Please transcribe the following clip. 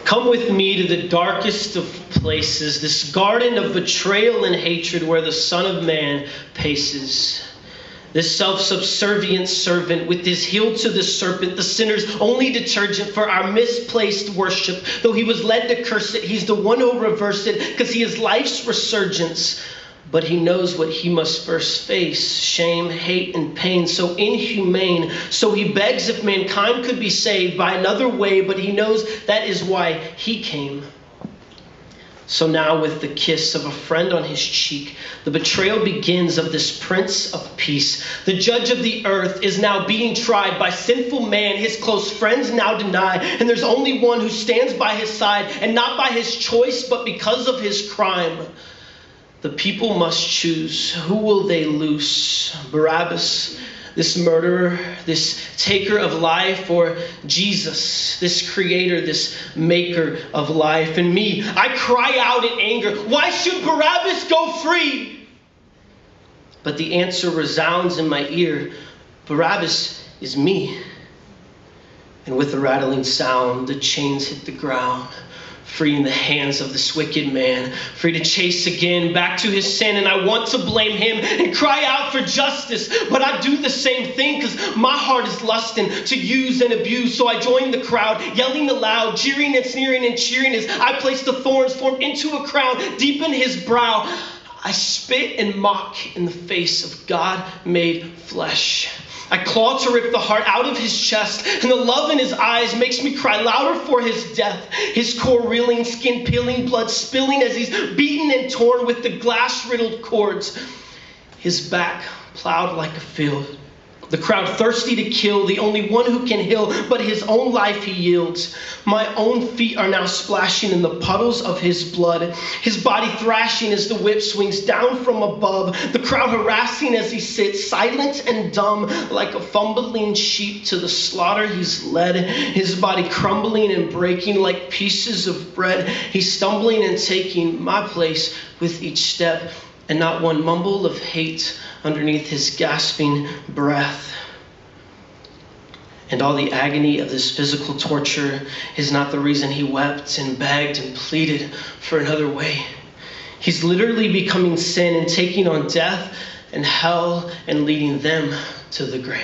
Come with me to the darkest of places, this garden of betrayal and hatred where the Son of Man paces. This self-subservient servant with his heel to the serpent, the sinner's only detergent for our misplaced worship. Though he was led to curse it, he's the one who'll reverse it because he is life's resurgence. But he knows what he must first face, shame, hate, and pain, so inhumane. So he begs if mankind could be saved by another way, but he knows that is why he came. So now with the kiss of a friend on his cheek, the betrayal begins of this Prince of Peace. The judge of the earth is now being tried by sinful man his close friends now deny. And there's only one who stands by his side, and not by his choice, but because of his crime. The people must choose. Who will they loose? Barabbas, this murderer, this taker of life, or Jesus, this creator, this maker of life? And me, I cry out in anger, why should Barabbas go free? But the answer resounds in my ear, Barabbas is me. And with a rattling sound, the chains hit the ground. Free in the hands of this wicked man, free to chase again back to his sin. And I want to blame him and cry out for justice, but I do the same thing because my heart is lusting to use and abuse. So I join the crowd, yelling aloud, jeering and sneering and cheering as I place the thorns formed into a crown deep in his brow. I spit and mock in the face of God made flesh. I claw to rip the heart out of his chest, and the love in his eyes makes me cry louder for his death. His core reeling, skin peeling, blood spilling as he's beaten and torn with the glass-riddled cords. His back plowed like a field. The crowd thirsty to kill, the only one who can heal, but his own life he yields. My own feet are now splashing in the puddles of his blood. His body thrashing as the whip swings down from above. The crowd harassing as he sits, silent and dumb, like a fumbling sheep to the slaughter he's led. His body crumbling and breaking like pieces of bread. He's stumbling and taking my place with each step, and not one mumble of hate underneath his gasping breath. And all the agony of this physical torture is not the reason he wept and begged and pleaded for another way. He's literally becoming sin and taking on death and hell and leading them to the grave.